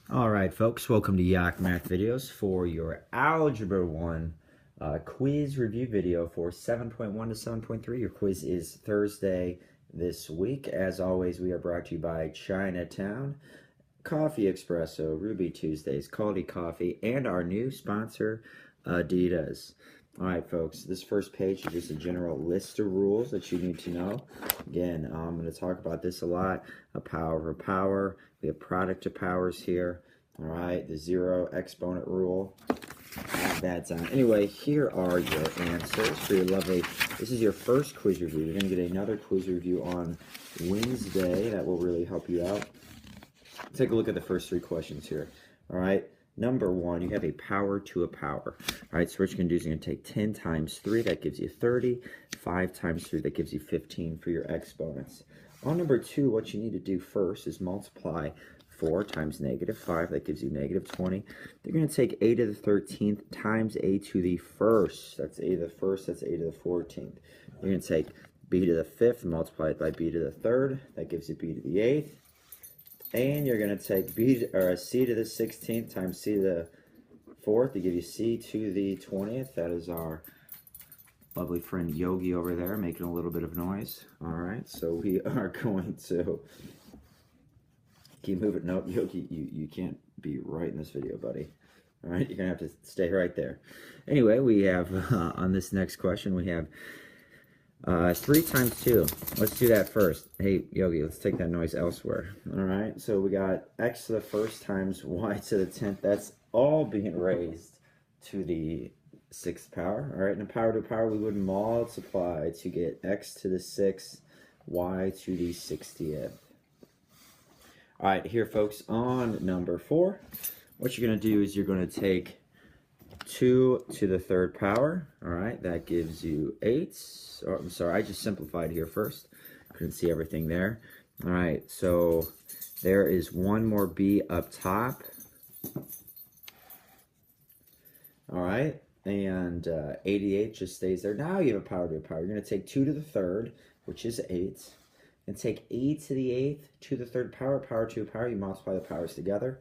All right, folks, welcome to Yak Math Videos for your Algebra 1 quiz review video for 7.1 to 7.3. Your quiz is Thursday this week. As always, we are brought to you by Chinatown, Coffee Espresso, Ruby Tuesdays, Quality Coffee, and our new sponsor, Adidas. All right, folks, this first page is just a general list of rules that you need to know. Again, I'm going to talk about this a lot. A power over power. We have product of powers here. All right, the zero exponent rule. That's on. Anyway, here are your answers for your lovely. This is your first quiz review. You're going to get another quiz review on Wednesday. That will really help you out. Take a look at the first three questions here. All right. Number one, you have a power to a power. All right, so what you're going to do is you're going to take 10 times 3, that gives you 30. 5 times 3, that gives you 15 for your exponents. On number two, what you need to do first is multiply 4 times -5, that gives you -20. You're going to take a to the 13th times a to the first. That's a to the first, that's a to the 14th. You're going to take b to the 5th, multiply it by b to the 3rd, that gives you b to the 8th. And you're going to take c to the 16th times c to the 4th to give you c to the 20th. That is our lovely friend Yogi over there making a little bit of noise. All right, so we are going to keep moving. No, Yogi, you can't be right in this video, buddy. All right, you're going to have to stay right there. Anyway, we have, on this next question, we have 3 times 2. Let's do that first. Hey, Yogi, let's take that noise elsewhere. All right, so we got x to the first times y to the 10th. That's all being raised to the 6th power. All right, and a power to power, we would multiply to get x to the 6th, y to the 60th. All right, here, folks, on number 4, what you're going to do is you're going to take 2 to the 3rd power. All right, that gives you 8. Oh, I'm sorry, I just simplified here first. Couldn't see everything there. All right, so there is one more b up top. All right, and 88 just stays there. Now you have a power to a power. You're going to take 2 to the 3rd, which is 8, and take a to the 8th to the 3rd power, power to a power. You multiply the powers together,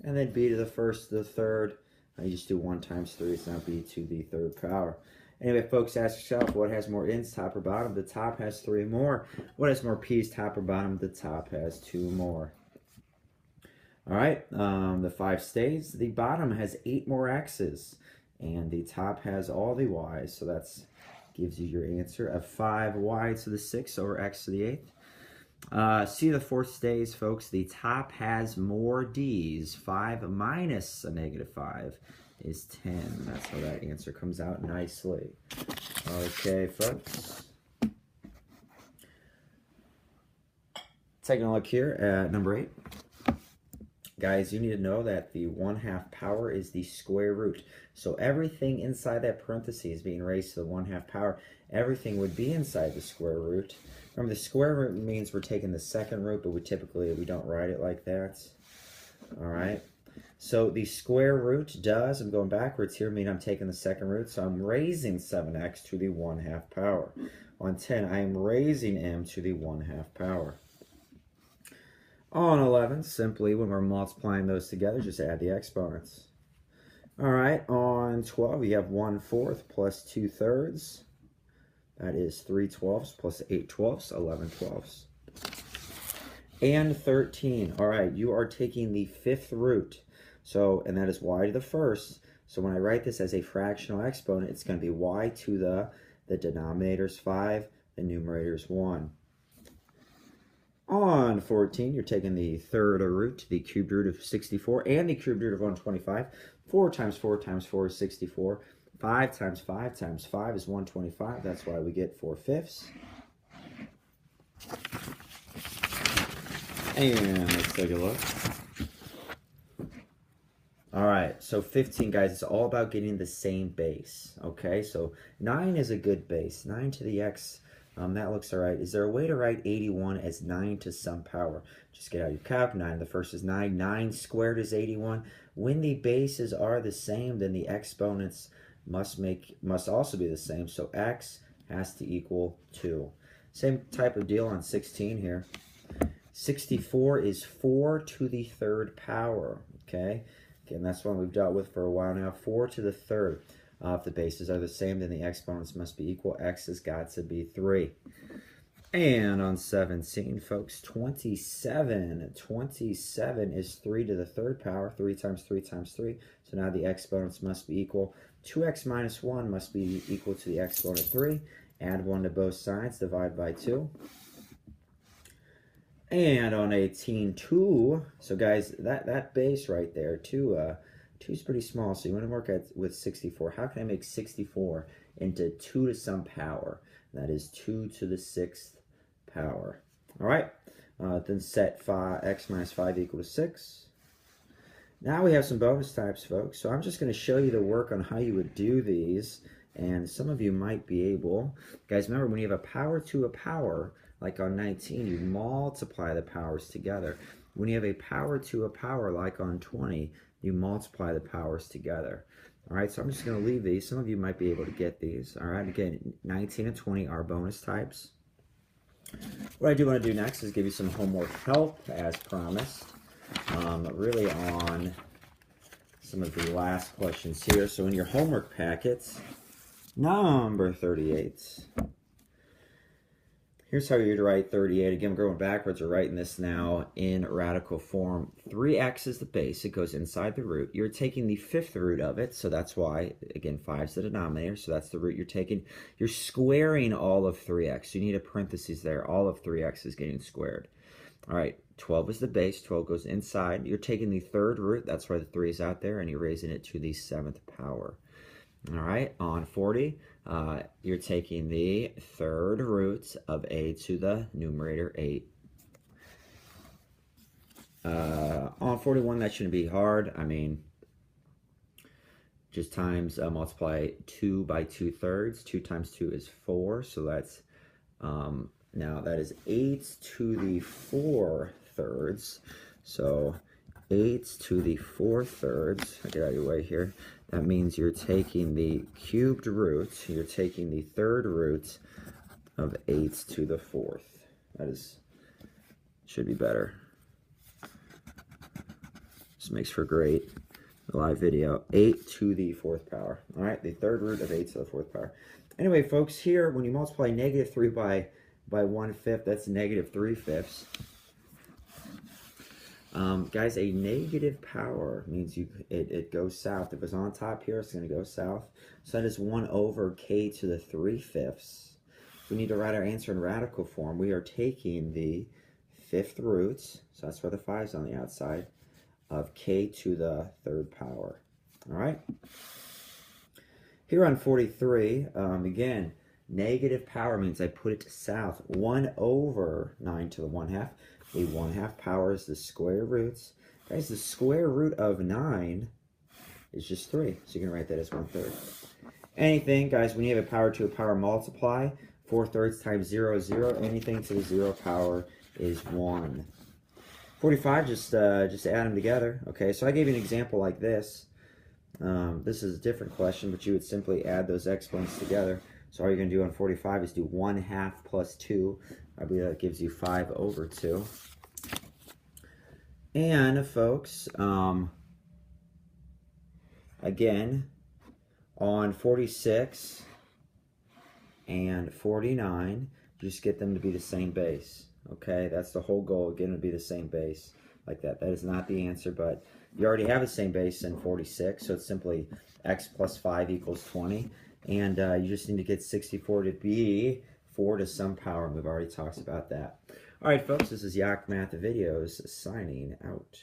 and then b to the 1st to the 3rd. You just do 1 times 3, it's now b to the 3rd power. Anyway, folks, ask yourself, what has more ends, top or bottom? The top has 3 more. What has more p's, top or bottom? The top has 2 more. All right, the 5 stays. The bottom has 8 more x's, and the top has all the y's. So that gives you your answer of 5y to the 6th over x to the 8th. C to the 4th stays, folks. The top has more d's. 5 minus a -5 is 10. That's how that answer comes out nicely. Okay, folks. Taking a look here at number 8. Guys, you need to know that the 1/2 power is the square root. So everything inside that parentheses being raised to the 1/2 power, everything would be inside the square root. Remember, the square root means we're taking the second root, but we don't write it like that. All right. So the square root does, I'm going backwards here, mean I'm taking the second root. So I'm raising 7x to the 1/2 power. On 10, I am raising m to the 1/2 power. On 11, simply when we're multiplying those together, just add the exponents. All right, on 12, you have 1/4 plus 2/3. That is 3/12 plus 8/12, 11/12. And 13, all right, you are taking the 5th root. So, and that is y to the 1st. So when I write this as a fractional exponent, it's going to be y to the denominator's 5, the numerator's 1. On 14, you're taking the 3rd root, the cubed root of 64, and the cubed root of 125. 4 times 4 times 4 is 64. 5 times 5 times 5 is 125. That's why we get 4/5. And let's take a look. All right, so 15, guys, it's all about getting the same base, okay? So 9 is a good base. 9 to the x, that looks all right. Is there a way to write 81 as 9 to some power? Just get out your calc. 9 to the 1st is 9. 9 squared is 81. When the bases are the same, then the exponents must also be the same. So x has to equal 2. Same type of deal on 16 here. 64 is 4 to the third power, okay? Again, that's one we've dealt with for a while now. 4 to the third. If the bases are the same, then the exponents must be equal. X has got to be 3. And on 17, folks, 27. 27 is 3 to the third power. 3 times 3 times 3. So now the exponents must be equal. 2x minus 1 must be equal to the exponent 3. Add 1 to both sides. Divide by 2. And on 18, 2. So guys, that base right there, 2 is pretty small. So you want to work with 64. How can I make 64 into 2 to some power? That is 2 to the 6th power. All right. Then set x minus 5 equal to 6. Now we have some bonus types, folks. So I'm just going to show you the work on how you would do these. And some of you might be able. Guys, remember, when you have a power to a power, like on 19, you multiply the powers together. When you have a power to a power, like on 20, you multiply the powers together. All right, so I'm just going to leave these. Some of you might be able to get these. All right, again, 19 and 20 are bonus types. What I do want to do next is give you some homework help, as promised, really on some of the last questions here. So in your homework packets, number 38. Here's how you'd write 38. Again, we're going backwards. We're writing this now in radical form. 3x is the base. It goes inside the root. You're taking the fifth root of it, so that's why, again, 5 is the denominator, so that's the root you're taking. You're squaring all of 3x. So you need a parenthesis there. All of 3x is getting squared. All right, 12 is the base. 12 goes inside. You're taking the third root. That's why the 3 is out there, and you're raising it to the 7th power. All right, on 40, you're taking the third root of a to the numerator 8. On 41, that shouldn't be hard. I mean, just times, multiply 2 by 2/3. 2 times 2 is 4, so that's, now that is 8 to the 4/3. So 8 to the 4/3, I'll get out of your way here. That means you're taking the cubed root, you're taking the third root of 8 to the 4th. That is, should be better. This makes for great live video. 8 to the 4th power. All right, the third root of 8 to the 4th power. Anyway, folks, here, when you multiply -3 by 1/5, that's -3/5. Guys, a negative power means it goes south. If it's on top here, it's going to go south. So that is 1 over k to the 3/5. We need to write our answer in radical form. We are taking the fifth root, so that's why the 5 is on the outside, of k to the 3rd power. All right? Here on 43, again, negative power means I put it south. 1 over 9 to the 1/2. A 1/2 power is the square roots. Guys, the square root of 9 is just 3. So you can write that as 1/3. Anything, guys, when you have a power to a power, multiply. 4/3 times 0 is 0. Anything to the 0 power is 1. 45, just add them together. Okay, so I gave you an example like this. This is a different question, but you would simply add those exponents together. So all you're going to do on 45 is do 1/2 plus 2. I believe that gives you 5 over 2. And, folks, again, on 46 and 49, just get them to be the same base. Okay, that's the whole goal, get them to be the same base like that. That is not the answer, but you already have the same base in 46, so it's simply x plus 5 equals 20. And you just need to get 64 to be 4 to some power, and we've already talked about that. All right, folks, this is Yak Math Videos signing out.